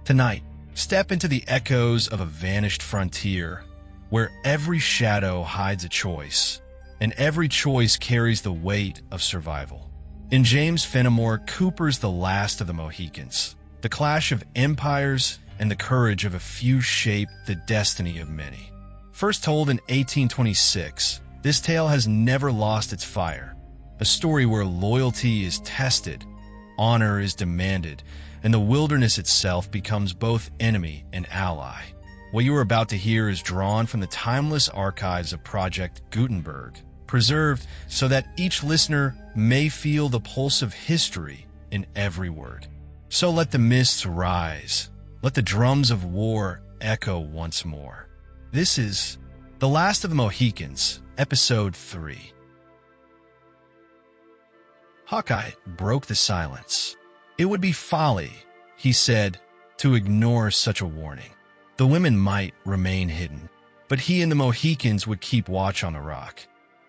Tonight, step into the echoes of a vanished frontier, where every shadow hides a choice, and every choice carries the weight of survival. In James Fenimore Cooper's The Last of the Mohicans, the clash of empires and the courage of a few shaped the destiny of many. First told in 1826, this tale has never lost its fire, a story where loyalty is tested, honor is demanded, and the wilderness itself becomes both enemy and ally. What you are about to hear is drawn from the timeless archives of Project Gutenberg, preserved so that each listener may feel the pulse of history in every word. So let the mists rise, let the drums of war echo once more. This is The Last of the Mohicans, Episode 3. Hawkeye broke the silence. It would be folly, he said, to ignore such a warning. The women might remain hidden, but he and the Mohicans would keep watch on the rock.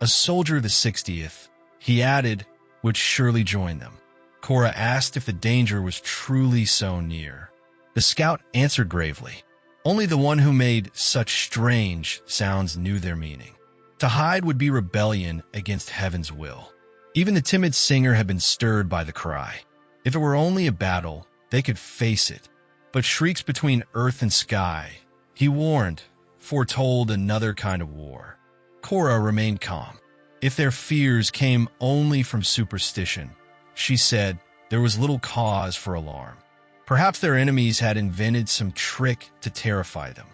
A soldier of the 60th, he added, would surely join them. Cora asked if the danger was truly so near. The scout answered gravely. Only the one who made such strange sounds knew their meaning. To hide would be rebellion against heaven's will. Even the timid singer had been stirred by the cry. If it were only a battle, they could face it. But shrieks between earth and sky, he warned, foretold another kind of war. Cora remained calm. If their fears came only from superstition, she said, there was little cause for alarm. Perhaps their enemies had invented some trick to terrify them.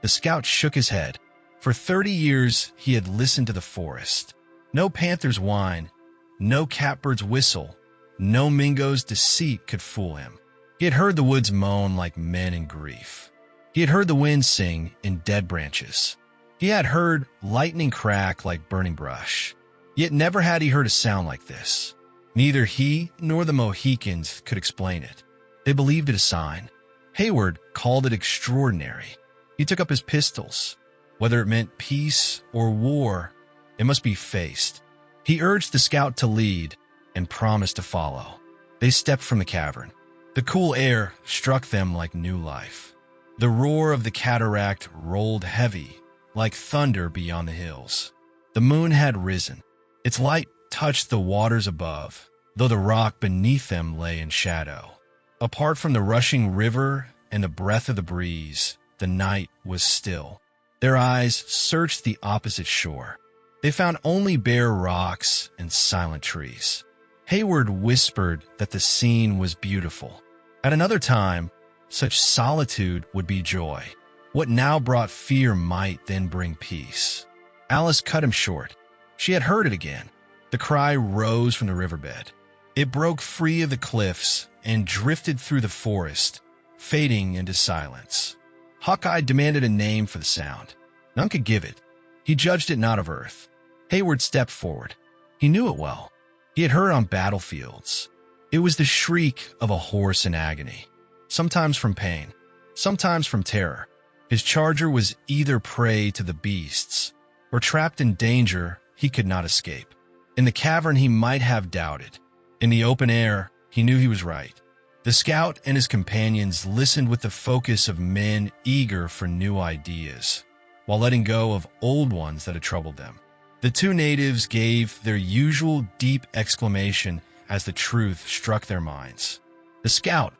The scout shook his head. For 30 years, he had listened to the forest. No panther's whine, no catbird's whistle, no Mingo's deceit could fool him. He had heard the woods moan like men in grief. He had heard the wind sing in dead branches. He had heard lightning crack like burning brush. Yet never had he heard a sound like this. Neither he nor the Mohicans could explain it. They believed it a sign. Heyward called it extraordinary. He took up his pistols. Whether it meant peace or war, it must be faced. He urged the scout to lead and promised to follow. They stepped from the cavern. The cool air struck them like new life. The roar of the cataract rolled heavy, like thunder beyond the hills. The moon had risen. Its light touched the waters above, though the rock beneath them lay in shadow. Apart from the rushing river and the breath of the breeze, the night was still. Their eyes searched the opposite shore. They found only bare rocks and silent trees. Heyward whispered that the scene was beautiful. At another time, such solitude would be joy. What now brought fear might then bring peace. Alice cut him short. She had heard it again. The cry rose from the riverbed. It broke free of the cliffs and drifted through the forest, fading into silence. Hawkeye demanded a name for the sound. None could give it. He judged it not of earth. Heyward stepped forward. He knew it well. He had heard it on battlefields. It was the shriek of a horse in agony, sometimes from pain, sometimes from terror. His charger was either prey to the beasts or trapped in danger he could not escape. In the cavern he might have doubted. In the open air, he knew he was right. The scout and his companions listened with the focus of men eager for new ideas, while letting go of old ones that had troubled them. The two natives gave their usual deep exclamation as the truth struck their minds. The scout,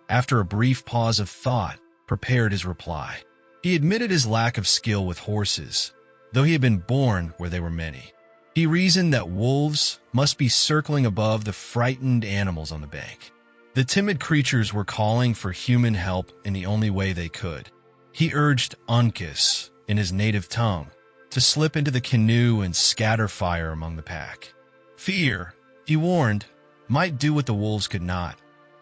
after a brief pause of thought, prepared his reply. He admitted his lack of skill with horses, though he had been born where they were many. He reasoned that wolves must be circling above the frightened animals on the bank. The timid creatures were calling for human help in the only way they could. He urged Uncas, in his native tongue, to slip into the canoe and scatter fire among the pack. Fear, he warned, might do what the wolves could not,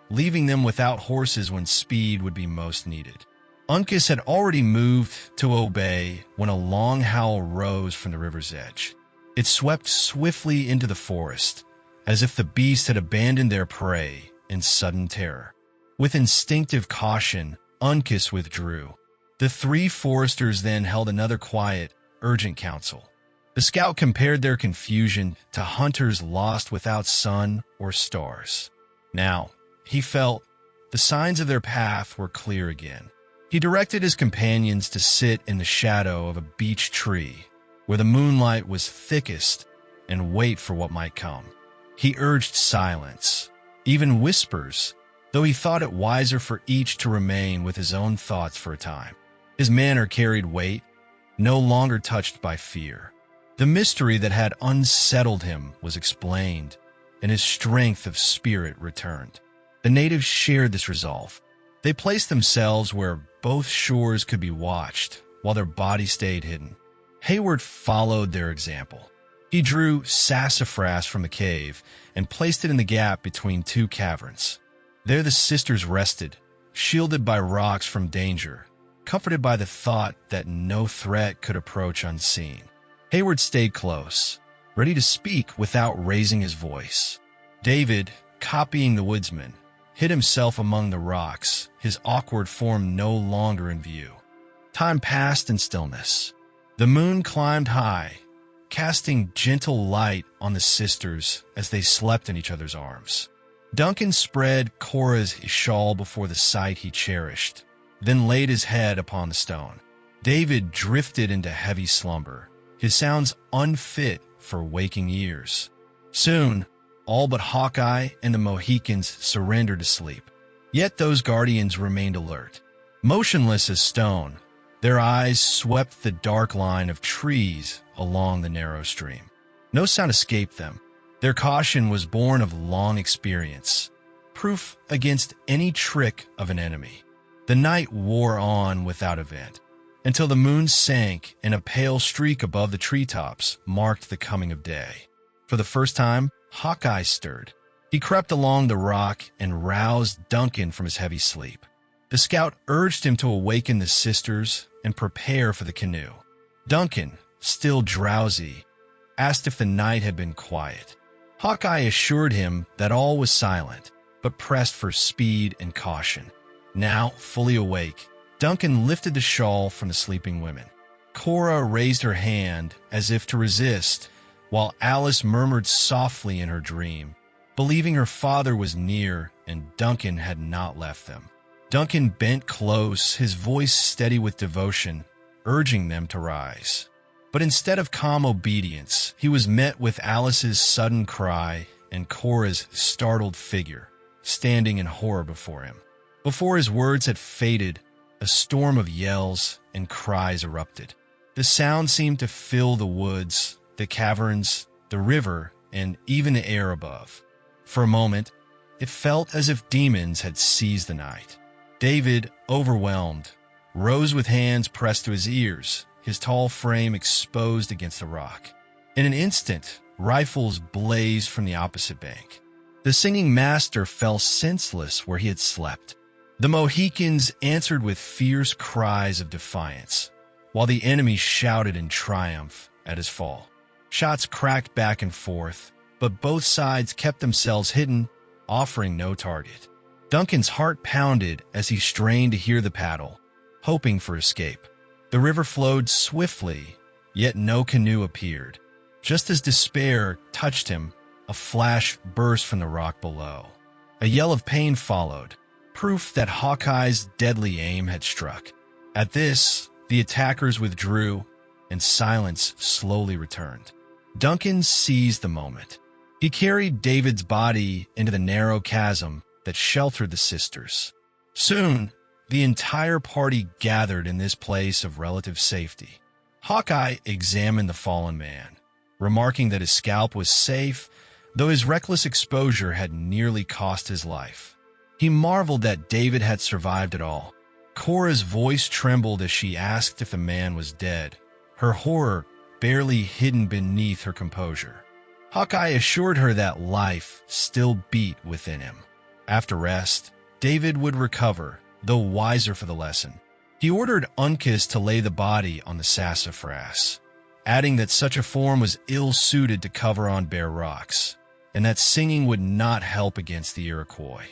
leaving them without horses when speed would be most needed. Uncas had already moved to obey when a long howl rose from the river's edge. It swept swiftly into the forest, as if the beast had abandoned their prey in sudden terror. With instinctive caution, Uncas withdrew. The three foresters then held another quiet, urgent council. The scout compared their confusion to hunters lost without sun or stars. Now, he felt, the signs of their path were clear again. He directed his companions to sit in the shadow of a beech tree, where the moonlight was thickest, and wait for what might come. He urged silence, even whispers, though he thought it wiser for each to remain with his own thoughts for a time. His manner carried weight, no longer touched by fear. The mystery that had unsettled him was explained, and his strength of spirit returned. The natives shared this resolve. They placed themselves where both shores could be watched, while their bodies stayed hidden. Heyward followed their example. He drew sassafras from the cave and placed it in the gap between two caverns. There the sisters rested, shielded by rocks from danger, comforted by the thought that no threat could approach unseen. Heyward stayed close, ready to speak without raising his voice. David, copying the woodsman, hid himself among the rocks, his awkward form no longer in view. Time passed in stillness. The moon climbed high, casting gentle light on the sisters as they slept in each other's arms. Duncan spread Cora's shawl before the sight he cherished, then laid his head upon the stone. David drifted into heavy slumber, his sounds unfit for waking ears. Soon, all but Hawkeye and the Mohicans surrendered to sleep. Yet those guardians remained alert. Motionless as stone, their eyes swept the dark line of trees along the narrow stream. No sound escaped them. Their caution was born of long experience, proof against any trick of an enemy. The night wore on without event, until the moon sank and a pale streak above the treetops marked the coming of day. For the first time, Hawkeye stirred. He crept along the rock and roused Duncan from his heavy sleep. The scout urged him to awaken the sisters and prepare for the canoe. Duncan, still drowsy, asked if the night had been quiet. Hawkeye assured him that all was silent, but pressed for speed and caution. Now, fully awake, Duncan lifted the shawl from the sleeping women. Cora raised her hand as if to resist, while Alice murmured softly in her dream, believing her father was near and Duncan had not left them. Duncan bent close, his voice steady with devotion, urging them to rise. But instead of calm obedience, he was met with Alice's sudden cry and Cora's startled figure, standing in horror before him. Before his words had faded, a storm of yells and cries erupted. The sound seemed to fill the woods, the caverns, the river, and even the air above. For a moment, it felt as if demons had seized the night. David, overwhelmed, rose with hands pressed to his ears, his tall frame exposed against the rock. In an instant, rifles blazed from the opposite bank. The singing master fell senseless where he had slept. The Mohicans answered with fierce cries of defiance, while the enemy shouted in triumph at his fall. Shots cracked back and forth, but both sides kept themselves hidden, offering no target. Duncan's heart pounded as he strained to hear the paddle, hoping for escape. The river flowed swiftly, yet no canoe appeared. Just as despair touched him, a flash burst from the rock below. A yell of pain followed, proof that Hawkeye's deadly aim had struck. At this, the attackers withdrew, and silence slowly returned. Duncan seized the moment. He carried David's body into the narrow chasm that sheltered the sisters. Soon, the entire party gathered in this place of relative safety. Hawkeye examined the fallen man, remarking that his scalp was safe, though his reckless exposure had nearly cost his life. He marveled that David had survived at all. Cora's voice trembled as she asked if the man was dead, her horror barely hidden beneath her composure. Hawkeye assured her that life still beat within him. After rest, David would recover, though wiser for the lesson. He ordered Uncas to lay the body on the sassafras, adding that such a form was ill-suited to cover on bare rocks, and that singing would not help against the Iroquois.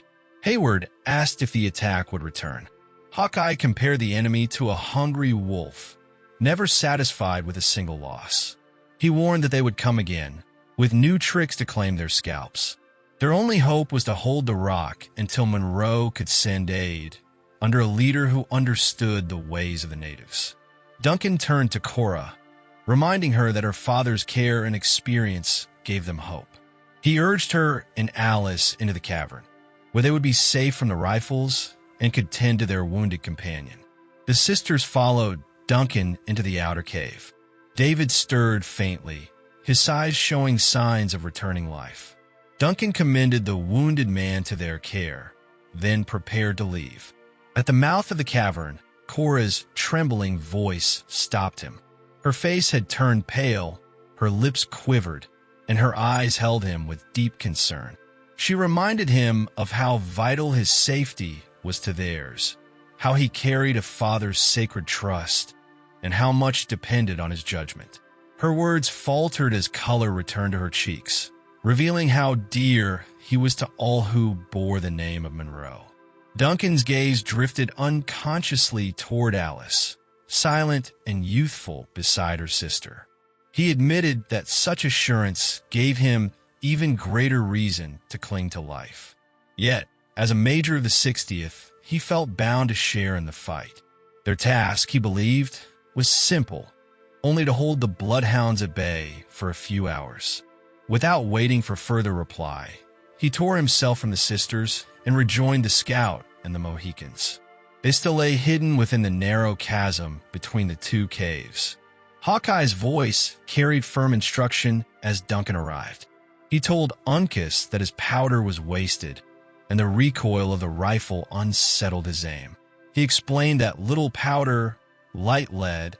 Heyward asked if the attack would return. Hawkeye compared the enemy to a hungry wolf, never satisfied with a single loss. He warned that they would come again, with new tricks to claim their scalps. Their only hope was to hold the rock until Munro could send aid, under a leader who understood the ways of the natives. Duncan turned to Cora, reminding her that her father's care and experience gave them hope. He urged her and Alice into the cavern, where they would be safe from the rifles and could tend to their wounded companion. The sisters followed Duncan into the outer cave. David stirred faintly, his eyes showing signs of returning life. Duncan commended the wounded man to their care, then prepared to leave. At the mouth of the cavern, Cora's trembling voice stopped him. Her face had turned pale, her lips quivered, and her eyes held him with deep concern. She reminded him of how vital his safety was to theirs, how he carried a father's sacred trust, and how much depended on his judgment. Her words faltered as color returned to her cheeks, revealing how dear he was to all who bore the name of Munro. Duncan's gaze drifted unconsciously toward Alice, silent and youthful beside her sister. He admitted that such assurance gave him even greater reason to cling to life. Yet, as a major of the 60th, he felt bound to share in the fight. Their task, he believed, was simple, only to hold the bloodhounds at bay for a few hours. Without waiting for further reply, he tore himself from the sisters and rejoined the scout and the Mohicans. They still lay hidden within the narrow chasm between the two caves. Hawkeye's voice carried firm instruction as Duncan arrived. He told Uncas that his powder was wasted, and the recoil of the rifle unsettled his aim. He explained that little powder, light lead,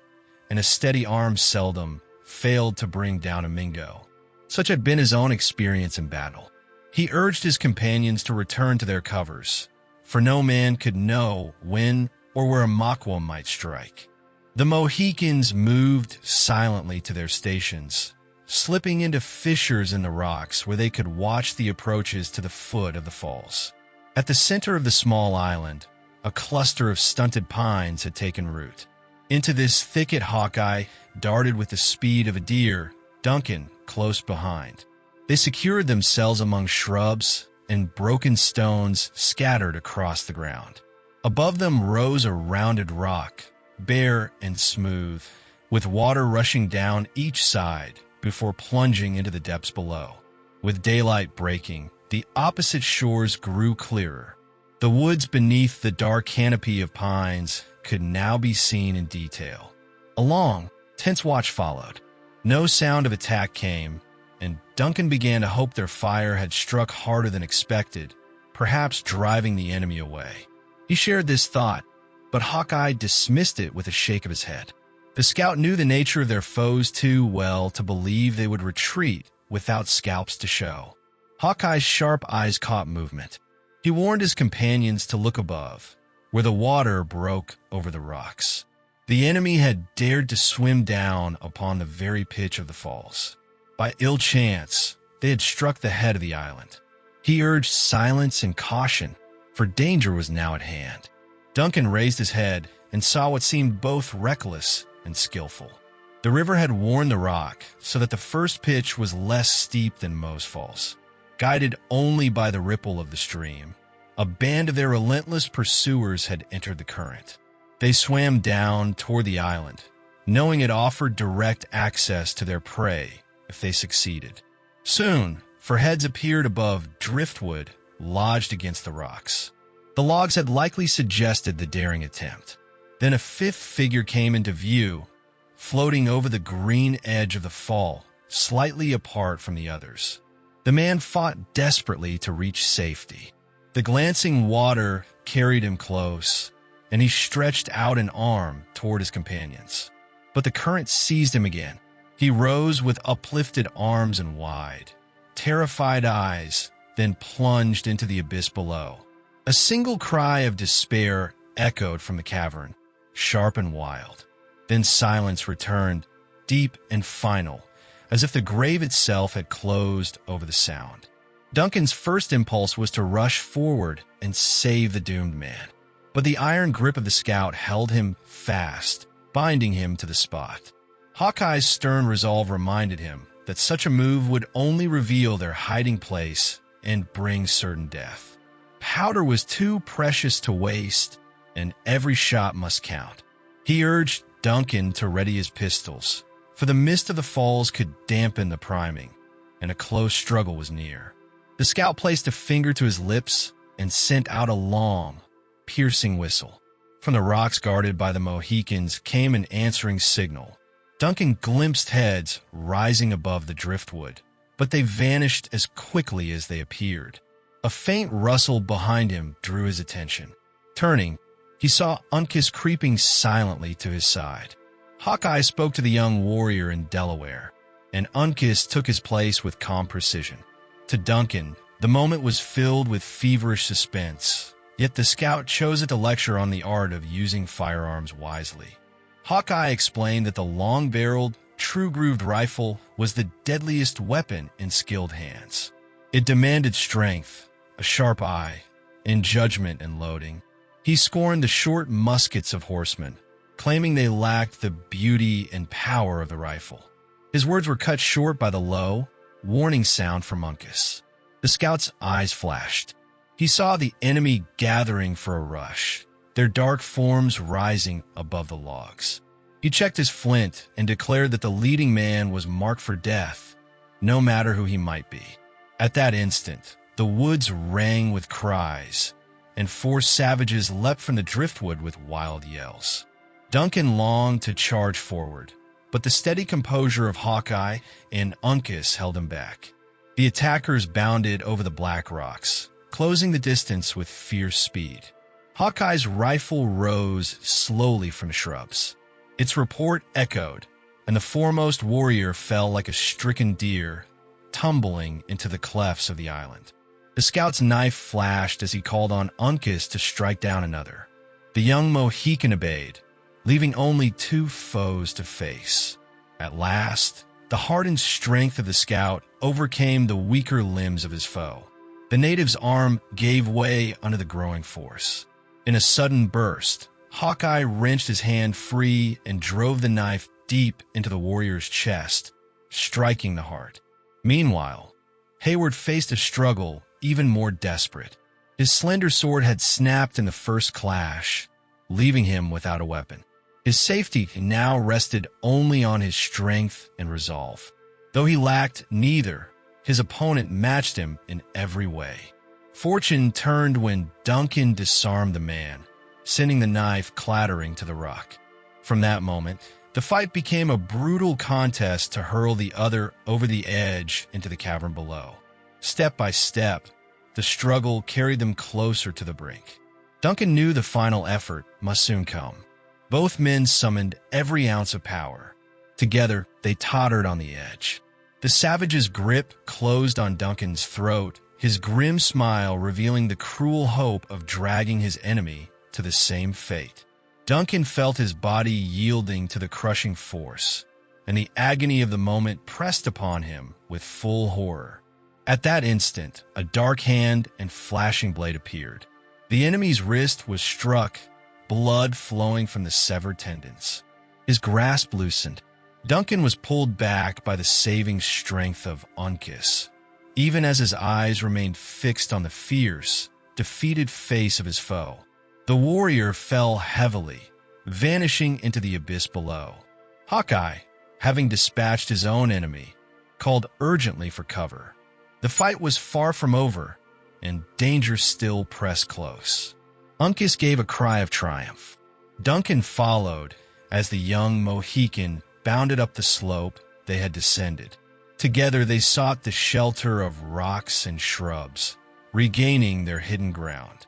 and a steady arm seldom failed to bring down a Mingo. Such had been his own experience in battle. He urged his companions to return to their covers, for no man could know when or where a Magua might strike. The Mohicans moved silently to their stations, slipping into fissures in the rocks where they could watch the approaches to the foot of the falls. At the center of the small island, a cluster of stunted pines had taken root. Into this thicket Hawkeye darted with the speed of a deer, Duncan close behind. They secured themselves among shrubs and broken stones scattered across the ground. Above them rose a rounded rock, bare and smooth, with water rushing down each side before plunging into the depths below. With daylight breaking, the opposite shores grew clearer. The woods beneath the dark canopy of pines could now be seen in detail. A long, tense watch followed. No sound of attack came, and Duncan began to hope their fire had struck harder than expected, perhaps driving the enemy away. He shared this thought, but Hawkeye dismissed it with a shake of his head. The scout knew the nature of their foes too well to believe they would retreat without scalps to show. Hawkeye's sharp eyes caught movement. He warned his companions to look above, where the water broke over the rocks. The enemy had dared to swim down upon the very pitch of the falls. By ill chance, they had struck the head of the island. He urged silence and caution, for danger was now at hand. Duncan raised his head and saw what seemed both reckless and skillful. The river had worn the rock so that the first pitch was less steep than most falls. Guided only by the ripple of the stream, a band of their relentless pursuers had entered the current. They swam down toward the island, knowing it offered direct access to their prey if they succeeded. Soon, for heads appeared above driftwood lodged against the rocks. The logs had likely suggested the daring attempt. Then a fifth figure came into view, floating over the green edge of the fall, slightly apart from the others. The man fought desperately to reach safety. The glancing water carried him close, and he stretched out an arm toward his companions. But the current seized him again. He rose with uplifted arms and wide, terrified eyes, then plunged into the abyss below. A single cry of despair echoed from the cavern, sharp and wild. Then silence returned, deep and final, as if the grave itself had closed over the sound. Duncan's first impulse was to rush forward and save the doomed man. But the iron grip of the scout held him fast, binding him to the spot. Hawkeye's stern resolve reminded him that such a move would only reveal their hiding place and bring certain death. Powder was too precious to waste, and every shot must count. He urged Duncan to ready his pistols, for the mist of the falls could dampen the priming, and a close struggle was near. The scout placed a finger to his lips and sent out a long, piercing whistle. From the rocks guarded by the Mohicans came an answering signal. Duncan glimpsed heads rising above the driftwood, but they vanished as quickly as they appeared. A faint rustle behind him drew his attention. Turning, he saw Uncas creeping silently to his side. Hawkeye spoke to the young warrior in Delaware, and Uncas took his place with calm precision. To Duncan, the moment was filled with feverish suspense, yet the scout chose it to lecture on the art of using firearms wisely. Hawkeye explained that the long-barreled, true-grooved rifle was the deadliest weapon in skilled hands. It demanded strength, a sharp eye, and judgment in loading. He scorned the short muskets of horsemen, claiming they lacked the beauty and power of the rifle. His words were cut short by the low, warning sound from Uncas. The scout's eyes flashed. He saw the enemy gathering for a rush, their dark forms rising above the logs. He checked his flint and declared that the leading man was marked for death, no matter who he might be. At that instant, the woods rang with cries, and 4 savages leapt from the driftwood with wild yells. Duncan longed to charge forward, but the steady composure of Hawkeye and Uncas held him back. The attackers bounded over the black rocks, closing the distance with fierce speed. Hawkeye's rifle rose slowly from shrubs. Its report echoed, and the foremost warrior fell like a stricken deer, tumbling into the clefts of the island. The scout's knife flashed as he called on Uncas to strike down another. The young Mohican obeyed, leaving only 2 foes to face. At last, the hardened strength of the scout overcame the weaker limbs of his foe. The native's arm gave way under the growing force. In a sudden burst, Hawkeye wrenched his hand free and drove the knife deep into the warrior's chest, striking the heart. Meanwhile, Heyward faced a struggle even more desperate. His slender sword had snapped in the first clash, leaving him without a weapon. His safety now rested only on his strength and resolve. Though he lacked neither, his opponent matched him in every way. Fortune turned when Duncan disarmed the man, sending the knife clattering to the rock. From that moment, the fight became a brutal contest to hurl the other over the edge into the cavern below. Step by step, the struggle carried them closer to the brink. Duncan knew the final effort must soon come. Both men summoned every ounce of power. Together, they tottered on the edge. The savage's grip closed on Duncan's throat, his grim smile revealing the cruel hope of dragging his enemy to the same fate. Duncan felt his body yielding to the crushing force, and the agony of the moment pressed upon him with full horror. At that instant, a dark hand and flashing blade appeared. The enemy's wrist was struck, blood flowing from the severed tendons. His grasp loosened. Duncan was pulled back by the saving strength of Uncas, even as his eyes remained fixed on the fierce, defeated face of his foe. The warrior fell heavily, vanishing into the abyss below. Hawkeye, having dispatched his own enemy, called urgently for cover. The fight was far from over, and danger still pressed close. Uncas gave a cry of triumph. Duncan followed as the young Mohican bounded up the slope they had descended. Together they sought the shelter of rocks and shrubs, regaining their hidden ground.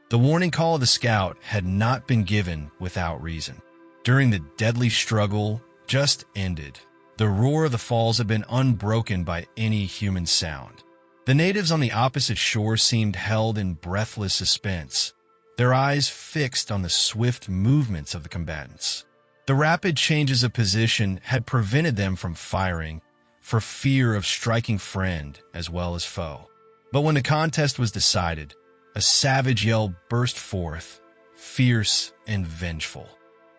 The warning call of the scout had not been given without reason. During the deadly struggle just ended, the roar of the falls had been unbroken by any human sound. The natives on the opposite shore seemed held in breathless suspense, their eyes fixed on the swift movements of the combatants. The rapid changes of position had prevented them from firing, for fear of striking friend as well as foe. But when the contest was decided, a savage yell burst forth, fierce and vengeful.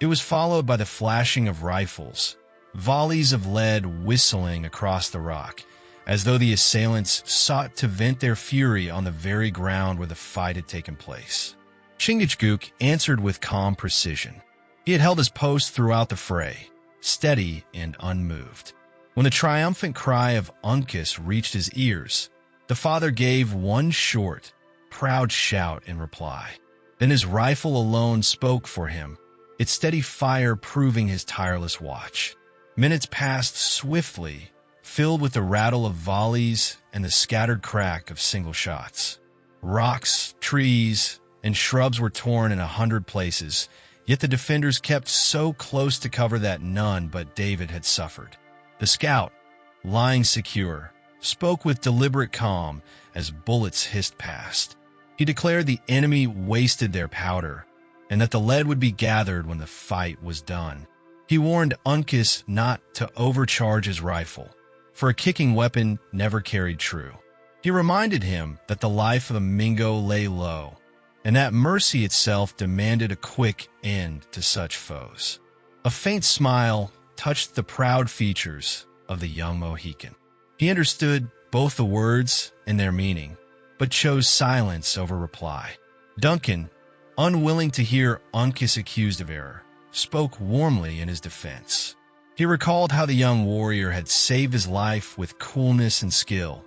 It was followed by the flashing of rifles, volleys of lead whistling across the rock, as though the assailants sought to vent their fury on the very ground where the fight had taken place. Chingachgook answered with calm precision. He had held his post throughout the fray, steady and unmoved. When the triumphant cry of Uncas reached his ears, the father gave one short, proud shout in reply. Then his rifle alone spoke for him, its steady fire proving his tireless watch. Minutes passed swiftly, filled with the rattle of volleys and the scattered crack of single shots. Rocks, trees, and shrubs were torn in 100 places, yet the defenders kept so close to cover that none but David had suffered. The scout, lying secure, spoke with deliberate calm as bullets hissed past. He declared the enemy wasted their powder, and that the lead would be gathered when the fight was done. He warned Uncas not to overcharge his rifle, for a kicking weapon never carried true. He reminded him that the life of a Mingo lay low, and that mercy itself demanded a quick end to such foes. A faint smile touched the proud features of the young Mohican. He understood both the words and their meaning, but chose silence over reply. Duncan, unwilling to hear Uncas accused of error, spoke warmly in his defense. He recalled how the young warrior had saved his life with coolness and skill,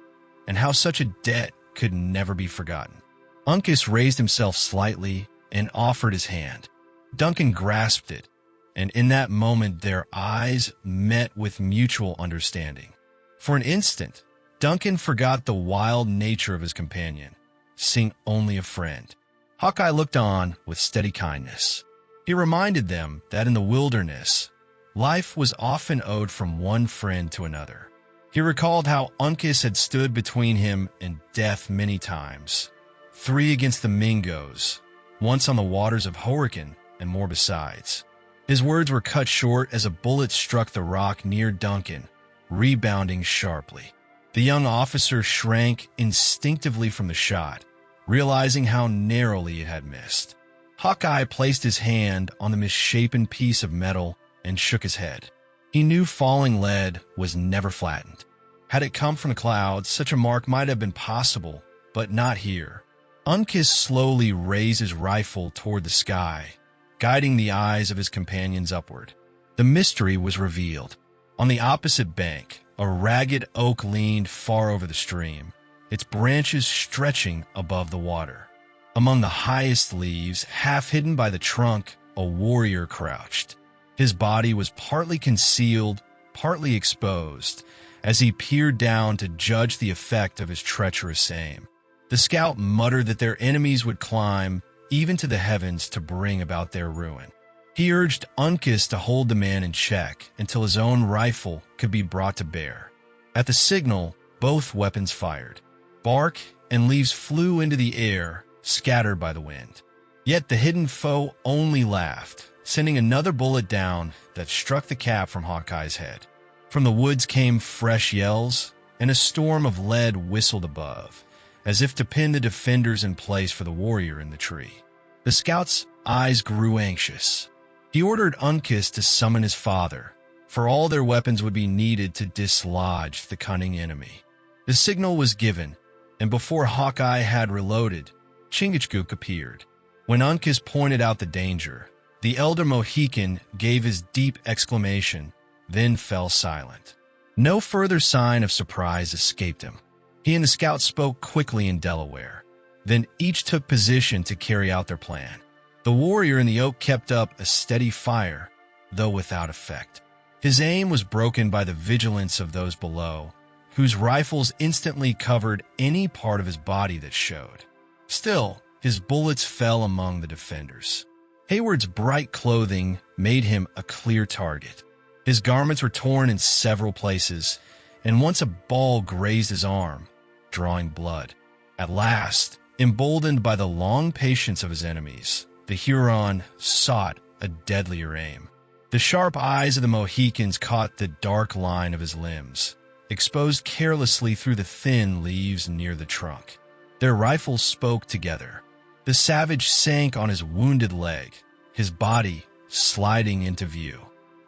and how such a debt could never be forgotten. Uncas raised himself slightly and offered his hand. Duncan grasped it, and in that moment their eyes met with mutual understanding. For an instant, Duncan forgot the wild nature of his companion, seeing only a friend. Hawkeye looked on with steady kindness. He reminded them that in the wilderness, life was often owed from one friend to another. He recalled how Uncas had stood between him and death many times, 3 against the Mingos, once on the waters of Horican, and more besides. His words were cut short as a bullet struck the rock near Duncan, rebounding sharply. The young officer shrank instinctively from the shot, realizing how narrowly it had missed. Hawkeye placed his hand on the misshapen piece of metal and shook his head. He knew falling lead was never flattened. Had it come from the clouds, such a mark might have been possible, but not here. Uncas slowly raised his rifle toward the sky, guiding the eyes of his companions upward. The mystery was revealed. On the opposite bank, a ragged oak leaned far over the stream, its branches stretching above the water. Among the highest leaves, half hidden by the trunk, a warrior crouched. His body was partly concealed, partly exposed, as he peered down to judge the effect of his treacherous aim. The scout muttered that their enemies would climb even to the heavens to bring about their ruin. He urged Uncas to hold the man in check until his own rifle could be brought to bear. At the signal, both weapons fired. Bark and leaves flew into the air, scattered by the wind. Yet the hidden foe only laughed, sending another bullet down that struck the cap from Hawkeye's head. From the woods came fresh yells, and a storm of lead whistled above, as if to pin the defenders in place for the warrior in the tree. The scout's eyes grew anxious. He ordered Uncas to summon his father, for all their weapons would be needed to dislodge the cunning enemy. The signal was given, and before Hawkeye had reloaded, Chingachgook appeared. When Uncas pointed out the danger, the elder Mohican gave his deep exclamation, then fell silent. No further sign of surprise escaped him. He and the scout spoke quickly in Delaware. Then each took position to carry out their plan. The warrior in the oak kept up a steady fire, though without effect. His aim was broken by the vigilance of those below, whose rifles instantly covered any part of his body that showed. Still, his bullets fell among the defenders. Heyward's bright clothing made him a clear target. His garments were torn in several places, and once a ball grazed his arm, drawing blood. At last, emboldened by the long patience of his enemies, the Huron sought a deadlier aim. The sharp eyes of the Mohicans caught the dark line of his limbs, exposed carelessly through the thin leaves near the trunk. Their rifles spoke together. The savage sank on his wounded leg, his body sliding into view.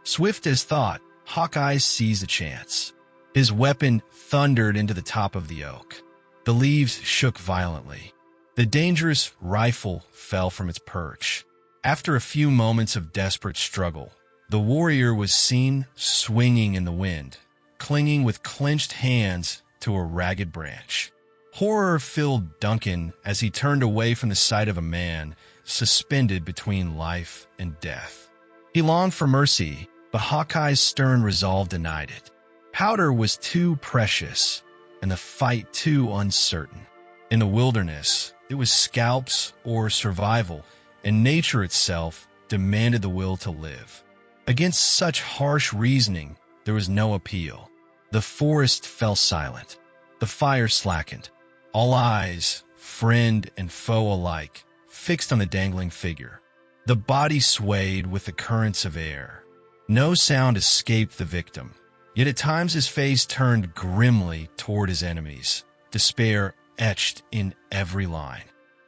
Swift as thought, Hawkeye seized the chance. His weapon thundered into the top of the oak. The leaves shook violently. The dangerous rifle fell from its perch. After a few moments of desperate struggle, the warrior was seen swinging in the wind, clinging with clenched hands to a ragged branch. Horror filled Duncan as he turned away from the sight of a man suspended between life and death. He longed for mercy, but Hawkeye's stern resolve denied it. Powder was too precious, and the fight too uncertain. In the wilderness, it was scalps or survival, and nature itself demanded the will to live. Against such harsh reasoning, there was no appeal. The forest fell silent. The fire slackened. All eyes, friend and foe alike, fixed on the dangling figure. The body swayed with the currents of air. No sound escaped the victim, yet at times his face turned grimly toward his enemies, despair etched in every line.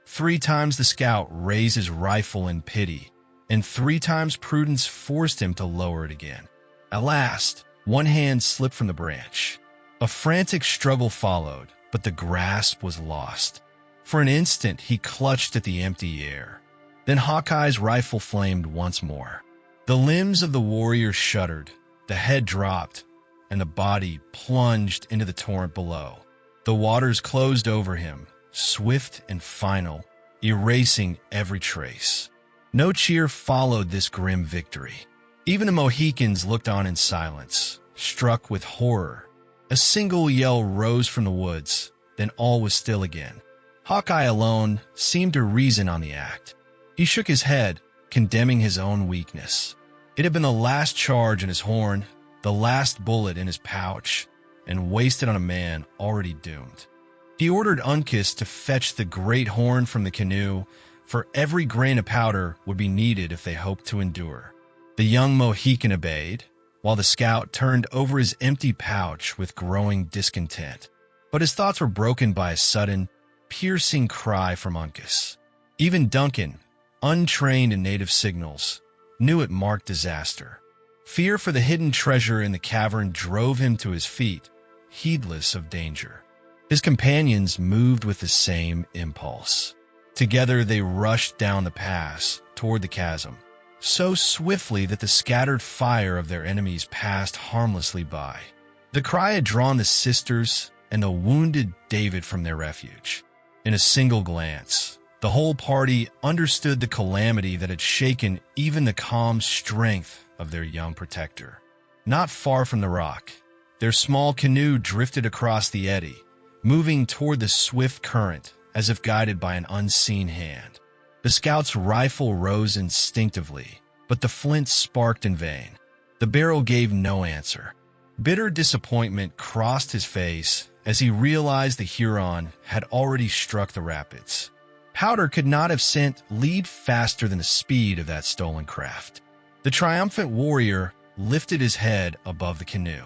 3 times the scout raised his rifle in pity, and 3 times prudence forced him to lower it again. At last, one hand slipped from the branch. A frantic struggle followed, but the grasp was lost. For an instant, he clutched at the empty air. Then Hawkeye's rifle flamed once more. The limbs of the warrior shuddered, the head dropped, and the body plunged into the torrent below. The waters closed over him, swift and final, erasing every trace. No cheer followed this grim victory. Even the Mohicans looked on in silence, struck with horror. A single yell rose from the woods, then all was still again. Hawkeye alone seemed to reason on the act. He shook his head, condemning his own weakness. It had been the last charge in his horn, the last bullet in his pouch, and wasted on a man already doomed. He ordered Uncas to fetch the great horn from the canoe, for every grain of powder would be needed if they hoped to endure. The young Mohican obeyed, while the scout turned over his empty pouch with growing discontent. But his thoughts were broken by a sudden, piercing cry from Uncas. Even Duncan, untrained in native signals, knew it marked disaster. Fear for the hidden treasure in the cavern drove him to his feet, heedless of danger. His companions moved with the same impulse. Together they rushed down the pass toward the chasm, so swiftly that the scattered fire of their enemies passed harmlessly by. The cry had drawn the sisters and the wounded David from their refuge. In a single glance, the whole party understood the calamity that had shaken even the calm strength of their young protector. Not far from the rock, their small canoe drifted across the eddy, moving toward the swift current as if guided by an unseen hand. The scout's rifle rose instinctively, but the flint sparked in vain. The barrel gave no answer. Bitter disappointment crossed his face as he realized the Huron had already struck the rapids. Powder could not have sent lead faster than the speed of that stolen craft. The triumphant warrior lifted his head above the canoe.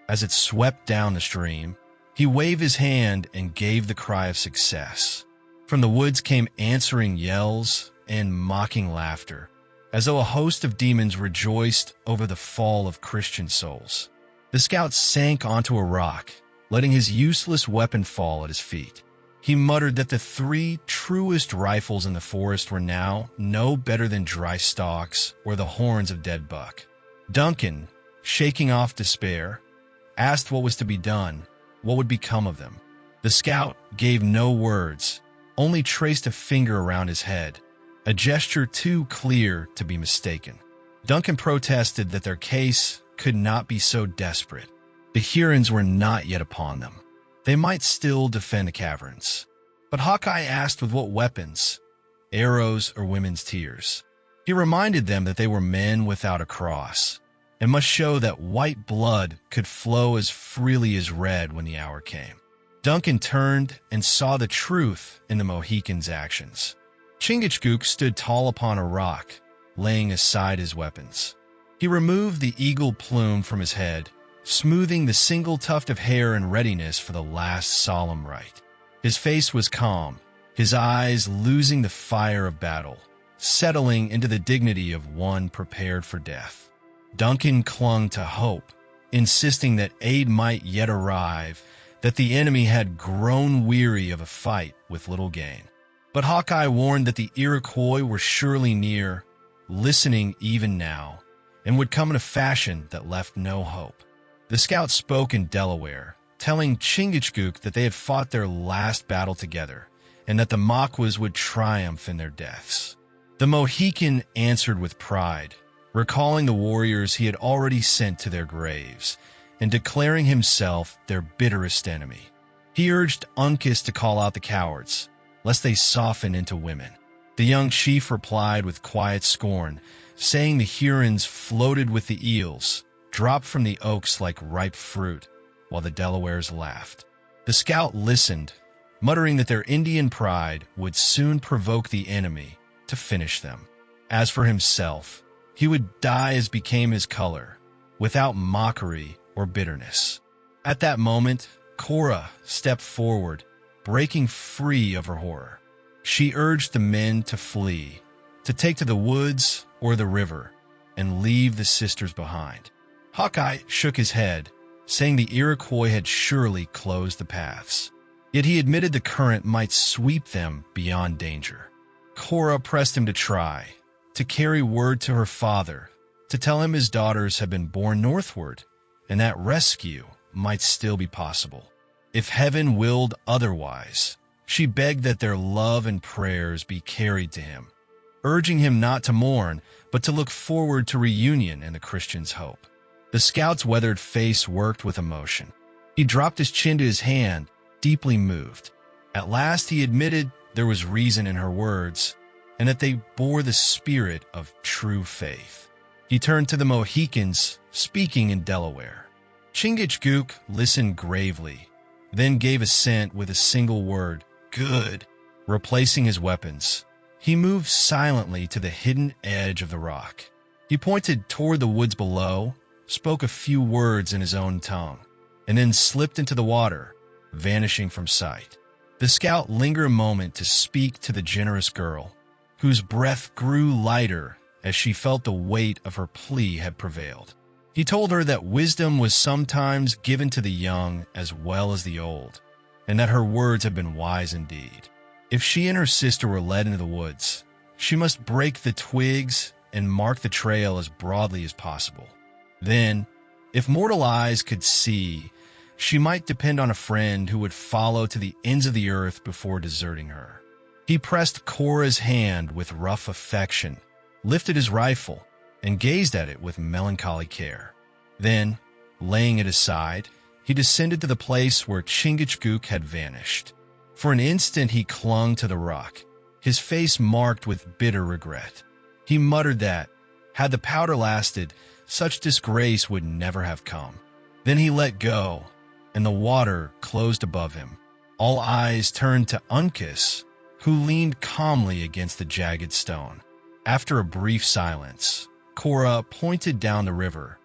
As it swept down the stream, he waved his hand and gave the cry of success. From the woods came answering yells and mocking laughter, as though a host of demons rejoiced over the fall of Christian souls. The scout sank onto a rock, letting his useless weapon fall at his feet. He muttered that the 3 truest rifles in the forest were now no better than dry stalks or the horns of dead buck. Duncan, shaking off despair, asked what was to be done, what would become of them. The scout gave no words, only traced a finger around his head, a gesture too clear to be mistaken. Duncan protested that their case could not be so desperate. The Hurons were not yet upon them. They might still defend the caverns. But Hawkeye asked with what weapons, arrows or women's tears. He reminded them that they were men without a cross, and must show that white blood could flow as freely as red when the hour came. Duncan turned and saw the truth in the Mohicans' actions. Chingachgook stood tall upon a rock, laying aside his weapons. He removed the eagle plume from his head, smoothing the single tuft of hair in readiness for the last solemn rite. His face was calm, his eyes losing the fire of battle, settling into the dignity of one prepared for death. Duncan clung to hope, insisting that aid might yet arrive, that the enemy had grown weary of a fight with little gain. But Hawkeye warned that the Iroquois were surely near, listening even now, and would come in a fashion that left no hope. The scouts spoke in Delaware, telling Chingachgook that they had fought their last battle together, and that the Maguas would triumph in their deaths. The Mohican answered with pride, recalling the warriors he had already sent to their graves, and declaring himself their bitterest enemy. He urged Uncas to call out the cowards, lest they soften into women. The young chief replied with quiet scorn, saying the Hurons floated with the eels, dropped from the oaks like ripe fruit, while the Delawares laughed. The scout listened, muttering that their Indian pride would soon provoke the enemy to finish them. As for himself, he would die as became his color, without mockery or bitterness. At that moment, Cora stepped forward, breaking free of her horror. She urged the men to flee, to take to the woods or the river, and leave the sisters behind. Hawkeye shook his head, saying the Iroquois had surely closed the paths. Yet he admitted the current might sweep them beyond danger. Cora pressed him to try, to carry word to her father, to tell him his daughters had been born northward, and that rescue might still be possible. If heaven willed otherwise, she begged that their love and prayers be carried to him, urging him not to mourn, but to look forward to reunion and the Christian's hope. The scout's weathered face worked with emotion. He dropped his chin to his hand, deeply moved. At last he admitted there was reason in her words, and that they bore the spirit of true faith. He turned to the Mohicans, speaking in Delaware. Chingachgook listened gravely, then gave assent with a single word, "Good." Replacing his weapons, he moved silently to the hidden edge of the rock. He pointed toward the woods below, spoke a few words in his own tongue, and then slipped into the water, vanishing from sight. The scout lingered a moment to speak to the generous girl, whose breath grew lighter as she felt the weight of her plea had prevailed. He told her that wisdom was sometimes given to the young as well as the old, and that her words had been wise indeed. If she and her sister were led into the woods, she must break the twigs and mark the trail as broadly as possible. Then, if mortal eyes could see, she might depend on a friend who would follow to the ends of the earth before deserting her. He pressed Cora's hand with rough affection, lifted his rifle, and gazed at it with melancholy care. Then, laying it aside, he descended to the place where Chingachgook had vanished. For an instant he clung to the rock, his face marked with bitter regret. He muttered that, had the powder lasted, such disgrace would never have come. Then he let go, and the water closed above him. All eyes turned to Uncas, who leaned calmly against the jagged stone. After a brief silence, Cora pointed down the river,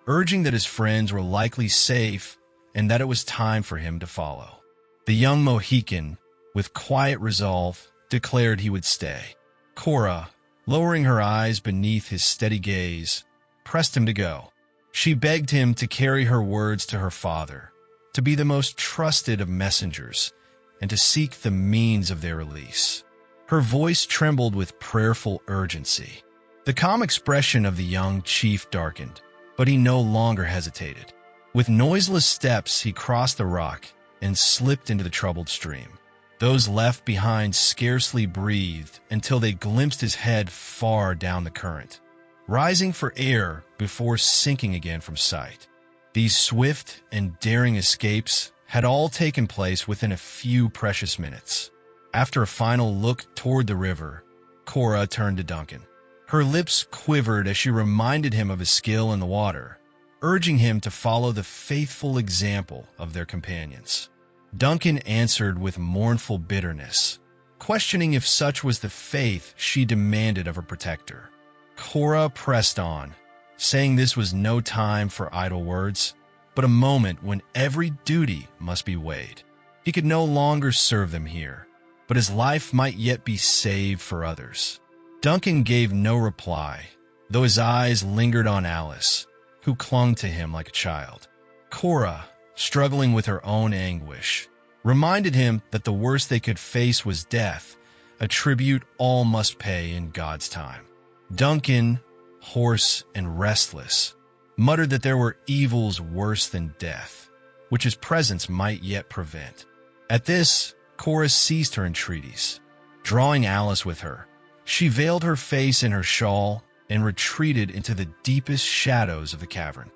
urging that his friends were likely safe and that it was time for him to follow. The young Mohican, with quiet resolve, declared he would stay. Cora, lowering her eyes beneath his steady gaze, pressed him to go. She begged him to carry her words to her father, to be the most trusted of messengers, and to seek the means of their release. Her voice trembled with prayerful urgency. The calm expression of the young chief darkened, but he no longer hesitated. With noiseless steps, he crossed the rock and slipped into the troubled stream. Those left behind scarcely breathed until they glimpsed his head far down the current, rising for air before sinking again from sight. These swift and daring escapes had all taken place within a few precious minutes. After a final look toward the river, Cora turned to Duncan. Her lips quivered as she reminded him of his skill in the water, urging him to follow the faithful example of their companions. Duncan answered with mournful bitterness, questioning if such was the faith she demanded of her protector. Cora pressed on, saying this was no time for idle words, but a moment when every duty must be weighed. He could no longer serve them here, but his life might yet be saved for others. Duncan gave no reply, though his eyes lingered on Alice, who clung to him like a child. Cora, struggling with her own anguish, reminded him that the worst they could face was death, a tribute all must pay in God's time. Duncan, hoarse and restless, muttered that there were evils worse than death, which his presence might yet prevent. At this, Cora ceased her entreaties. Drawing Alice with her, she veiled her face in her shawl and retreated into the deepest shadows of the cavern.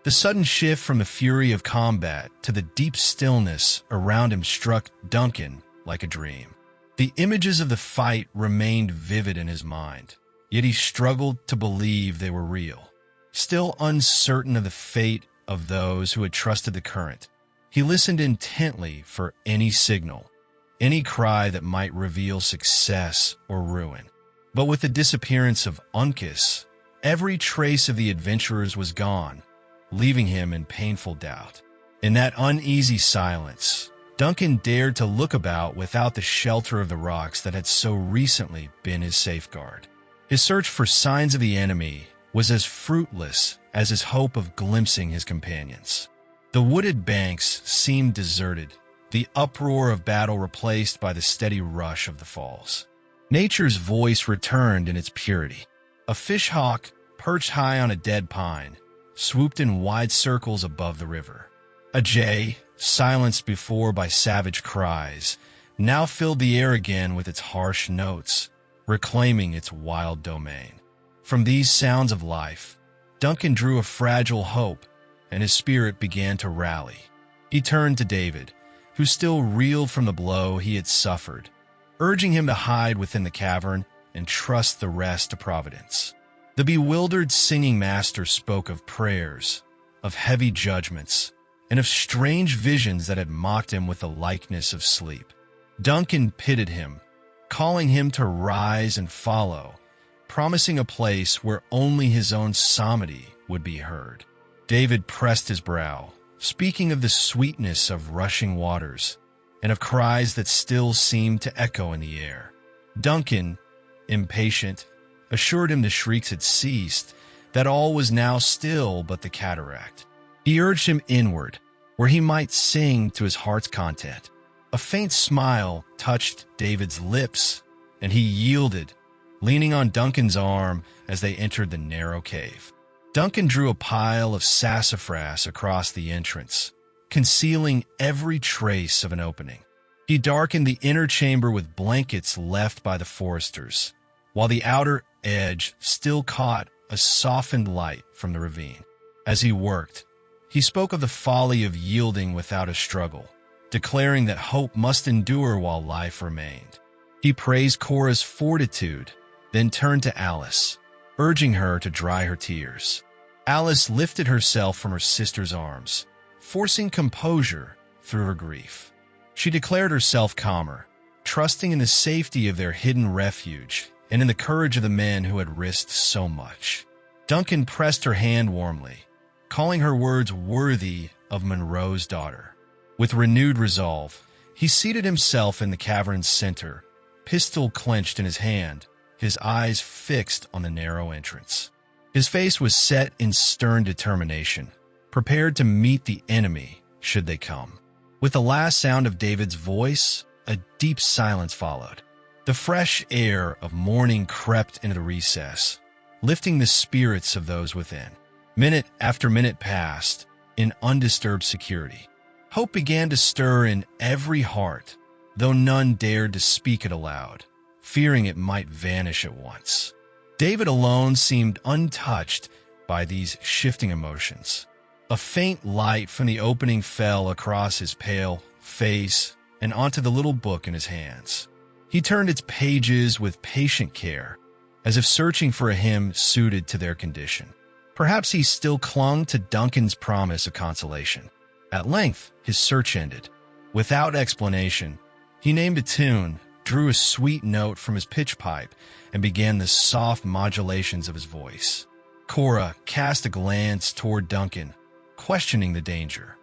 The sudden shift from the fury of combat to the deep stillness around him struck Duncan like a dream. The images of the fight remained vivid in his mind, yet he struggled to believe they were real. Still uncertain of the fate of those who had trusted the current, he listened intently for any signal, any cry that might reveal success or ruin. But with the disappearance of Uncas, every trace of the adventurers was gone, leaving him in painful doubt. In that uneasy silence, Duncan dared to look about without the shelter of the rocks that had so recently been his safeguard. His search for signs of the enemy was as fruitless as his hope of glimpsing his companions. The wooded banks seemed deserted, the uproar of battle replaced by the steady rush of the falls. Nature's voice returned in its purity. A fishhawk, perched high on a dead pine, swooped in wide circles above the river. A jay, silenced before by savage cries, now filled the air again with its harsh notes, reclaiming its wild domain. From these sounds of life, Duncan drew a fragile hope, and his spirit began to rally. He turned to David, who still reeled from the blow he had suffered, urging him to hide within the cavern and trust the rest to Providence. The bewildered singing master spoke of prayers, of heavy judgments, and of strange visions that had mocked him with the likeness of sleep. Duncan pitied him, calling him to rise and follow, promising a place where only his own psalmody would be heard. David pressed his brow, speaking of the sweetness of rushing waters and of cries that still seemed to echo in the air. Duncan, impatient, assured him the shrieks had ceased, that all was now still but the cataract. He urged him inward, where he might sing to his heart's content. A faint smile touched David's lips, and he yielded, leaning on Duncan's arm as they entered the narrow cave. Duncan drew a pile of sassafras across the entrance, concealing every trace of an opening. He darkened the inner chamber with blankets left by the foresters, while the outer edge still caught a softened light from the ravine. As he worked, he spoke of the folly of yielding without a struggle, declaring that hope must endure while life remained. He praised Cora's fortitude, then turned to Alice, urging her to dry her tears. Alice lifted herself from her sister's arms, forcing composure through her grief. She declared herself calmer, trusting in the safety of their hidden refuge and in the courage of the men who had risked so much. Duncan pressed her hand warmly, calling her words worthy of Munro's daughter. With renewed resolve, he seated himself in the cavern's center, pistol clenched in his hand, his eyes fixed on the narrow entrance. His face was set in stern determination, prepared to meet the enemy should they come. With the last sound of David's voice, a deep silence followed. The fresh air of morning crept into the recess, lifting the spirits of those within. Minute after minute passed in undisturbed security. Hope began to stir in every heart, though none dared to speak it aloud, fearing it might vanish at once. David alone seemed untouched by these shifting emotions. A faint light from the opening fell across his pale face and onto the little book in his hands. He turned its pages with patient care, as if searching for a hymn suited to their condition. Perhaps he still clung to Duncan's promise of consolation. At length, his search ended. Without explanation, he named a tune, drew a sweet note from his pitch pipe, and began the soft modulations of his voice. Cora cast a glance toward Duncan, questioning the danger,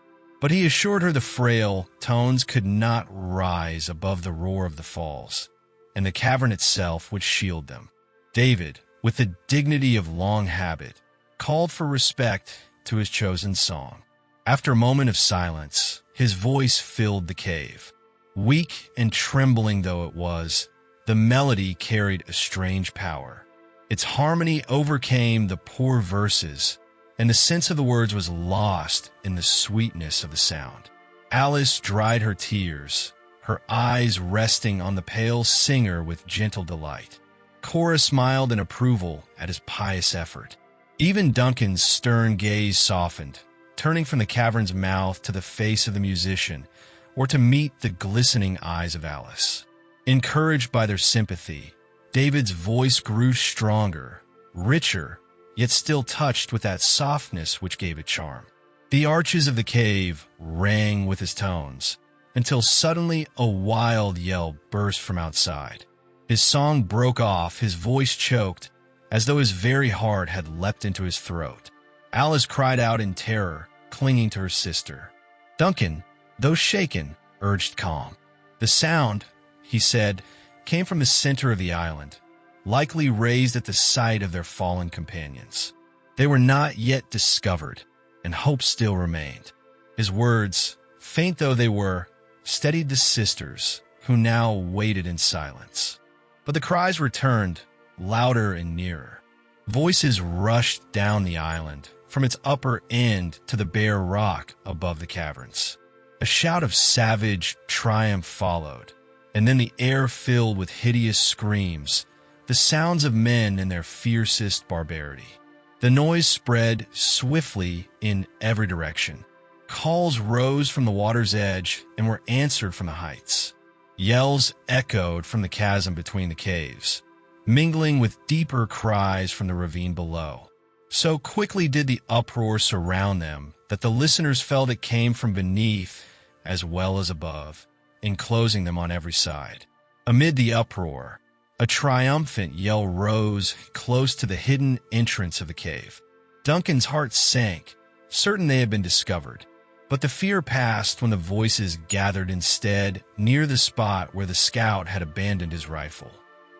but he assured her the frail tones could not rise above the roar of the falls, and the cavern itself would shield them. David, with the dignity of long habit, called for respect to his chosen song. After a moment of silence, his voice filled the cave. Weak and trembling though it was, the melody carried a strange power. Its harmony overcame the poor verses, and the sense of the words was lost in the sweetness of the sound. Alice dried her tears, her eyes resting on the pale singer with gentle delight. Cora smiled in approval at his pious effort. Even Duncan's stern gaze softened, turning from the cavern's mouth to the face of the musician, or to meet the glistening eyes of Alice. Encouraged by their sympathy, David's voice grew stronger, richer, yet still touched with that softness which gave it charm. The arches of the cave rang with his tones, until suddenly a wild yell burst from outside. His song broke off, his voice choked, as though his very heart had leapt into his throat. Alice cried out in terror, clinging to her sister. Duncan, though shaken, urged calm. The sound, he said, came from the center of the island, likely raised at the sight of their fallen companions. They were not yet discovered, and hope still remained. His words, faint though they were, steadied the sisters, who now waited in silence. But the cries returned, louder and nearer. Voices rushed down the island, from its upper end to the bare rock above the caverns. A shout of savage triumph followed, and then the air filled with hideous screams, the sounds of men in their fiercest barbarity. The noise spread swiftly in every direction. Calls rose from the water's edge and were answered from the heights. Yells echoed from the chasm between the caves, mingling with deeper cries from the ravine below. So quickly did the uproar surround them that the listeners felt it came from beneath as well as above, enclosing them on every side. Amid the uproar, a triumphant yell rose close to the hidden entrance of the cave. Duncan's heart sank, certain they had been discovered. But the fear passed when the voices gathered instead near the spot where the scout had abandoned his rifle.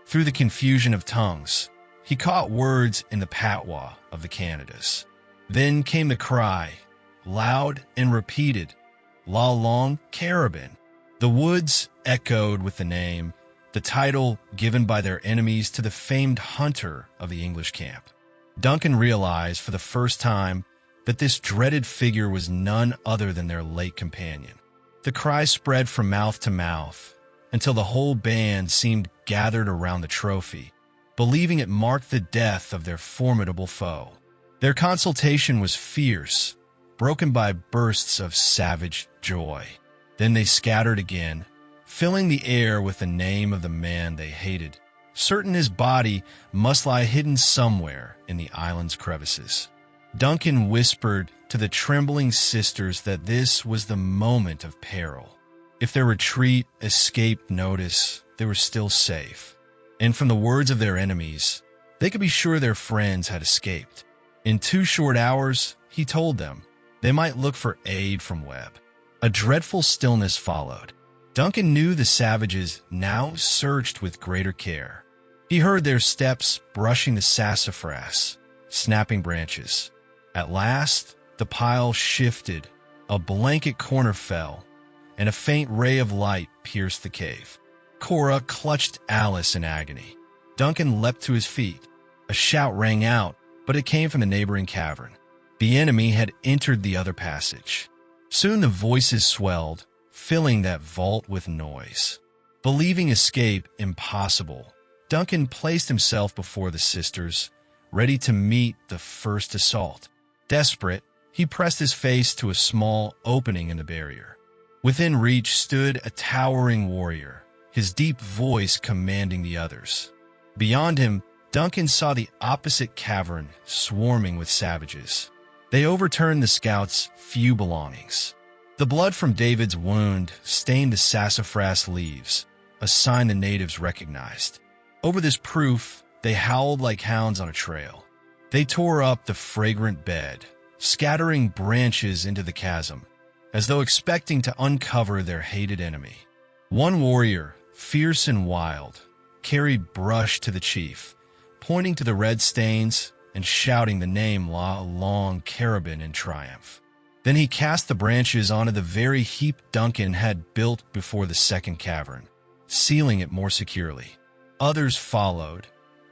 Through the confusion of tongues, he caught words in the patois of the Canadas. Then came the cry, loud and repeated, La Longue Carabine. The woods echoed with the name, the title given by their enemies to the famed hunter of the English camp. Duncan realized for the first time that this dreaded figure was none other than their late companion. The cry spread from mouth to mouth until the whole band seemed gathered around the trophy, believing it marked the death of their formidable foe. Their consultation was fierce, broken by bursts of savage joy. Then they scattered again, filling the air with the name of the man they hated, certain his body must lie hidden somewhere in the island's crevices. Duncan whispered to the trembling sisters that this was the moment of peril. If their retreat escaped notice, they were still safe. And from the words of their enemies, they could be sure their friends had escaped. In 2 short hours, he told them, they might look for aid from Webb. A dreadful stillness followed. Duncan knew the savages now searched with greater care. He heard their steps brushing the sassafras, snapping branches. At last, the pile shifted, a blanket corner fell, and a faint ray of light pierced the cave. Cora clutched Alice in agony. Duncan leapt to his feet. A shout rang out, but it came from the neighboring cavern. The enemy had entered the other passage. Soon the voices swelled, filling that vault with noise. Believing escape impossible, Duncan placed himself before the sisters, ready to meet the first assault. Desperate, he pressed his face to a small opening in the barrier. Within reach stood a towering warrior, his deep voice commanding the others. Beyond him, Duncan saw the opposite cavern swarming with savages. They overturned the scouts' few belongings. The blood from David's wound stained the sassafras leaves, a sign the natives recognized. Over this proof, they howled like hounds on a trail. They tore up the fragrant bed, scattering branches into the chasm, as though expecting to uncover their hated enemy. One warrior, fierce and wild, carried brush to the chief, pointing to the red stains and shouting the name long carabin in triumph. Then he cast the branches onto the very heap Duncan had built before the second cavern, sealing it more securely. Others followed,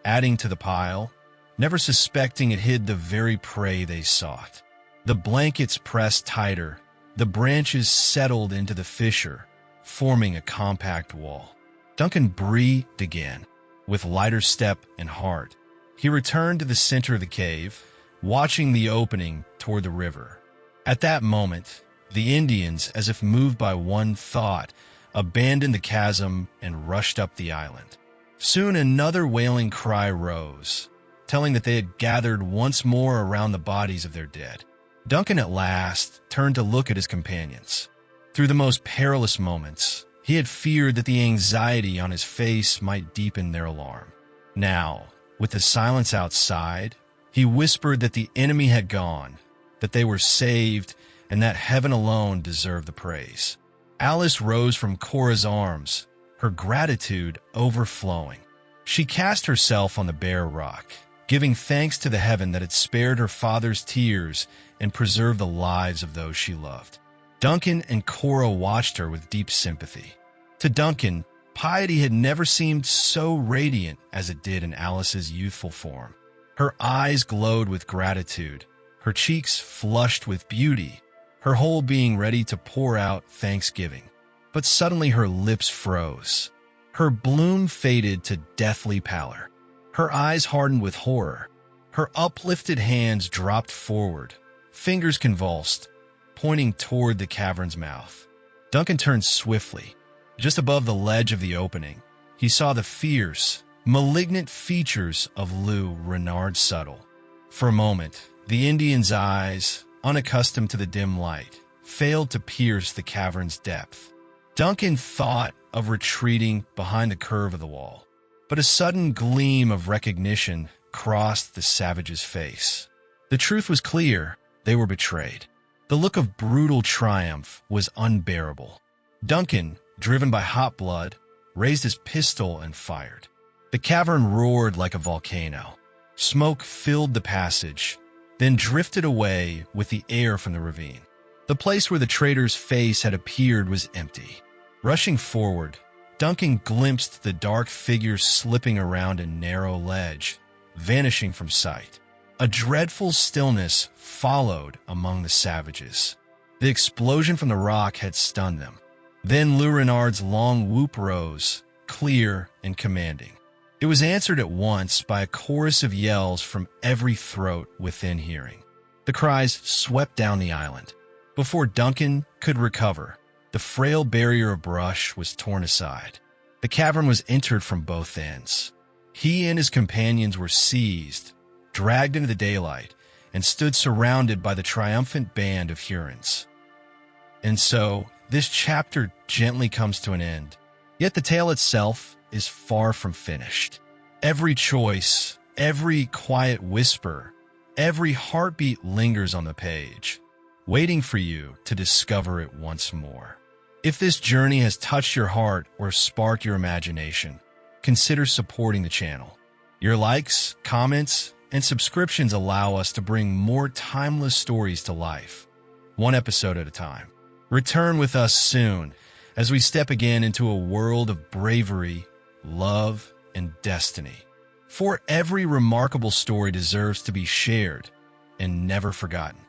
adding to the pile, never suspecting it hid the very prey they sought. The blankets pressed tighter, the branches settled into the fissure, forming a compact wall. Duncan breathed again, with lighter step and heart. He returned to the center of the cave, watching the opening toward the river. At that moment, the Indians, as if moved by one thought, abandoned the chasm and rushed up the island. Soon another wailing cry rose, telling that they had gathered once more around the bodies of their dead. Duncan at last turned to look at his companions. Through the most perilous moments, he had feared that the anxiety on his face might deepen their alarm. Now, with the silence outside, he whispered that the enemy had gone, that they were saved, and that heaven alone deserved the praise. Alice rose from Cora's arms, her gratitude overflowing. She cast herself on the bare rock, giving thanks to the heaven that had spared her father's tears and preserved the lives of those she loved. Duncan and Cora watched her with deep sympathy. To Duncan, piety had never seemed so radiant as it did in Alice's youthful form. Her eyes glowed with gratitude, her cheeks flushed with beauty, her whole being ready to pour out thanksgiving. But suddenly her lips froze. Her bloom faded to deathly pallor. Her eyes hardened with horror. Her uplifted hands dropped forward, fingers convulsed, pointing toward the cavern's mouth. Duncan turned swiftly. Just above the ledge of the opening, he saw the fierce, malignant features of Lou Renard Subtle. For a moment, the Indian's eyes, unaccustomed to the dim light, failed to pierce the cavern's depth. Duncan thought of retreating behind the curve of the wall, but a sudden gleam of recognition crossed the savage's face. The truth was clear. They were betrayed. The look of brutal triumph was unbearable. Duncan, driven by hot blood, raised his pistol and fired. The cavern roared like a volcano. Smoke filled the passage, then drifted away with the air from the ravine. The place where the traitor's face had appeared was empty. Rushing forward, Duncan glimpsed the dark figure slipping around a narrow ledge, vanishing from sight. A dreadful stillness followed among the savages. The explosion from the rock had stunned them. Then Lou Renard's long whoop rose, clear and commanding. It was answered at once by a chorus of yells from every throat within hearing. The cries swept down the island. Before Duncan could recover, the frail barrier of brush was torn aside. The cavern was entered from both ends. He and his companions were seized, dragged into the daylight, and stood surrounded by the triumphant band of Hurons. And so, this chapter gently comes to an end, yet the tale itself is far from finished. Every choice, every quiet whisper, every heartbeat lingers on the page, waiting for you to discover it once more. If this journey has touched your heart or sparked your imagination, consider supporting the channel. Your likes, comments, and subscriptions allow us to bring more timeless stories to life, one episode at a time. Return with us soon as we step again into a world of bravery, love, and destiny. For every remarkable story deserves to be shared and never forgotten.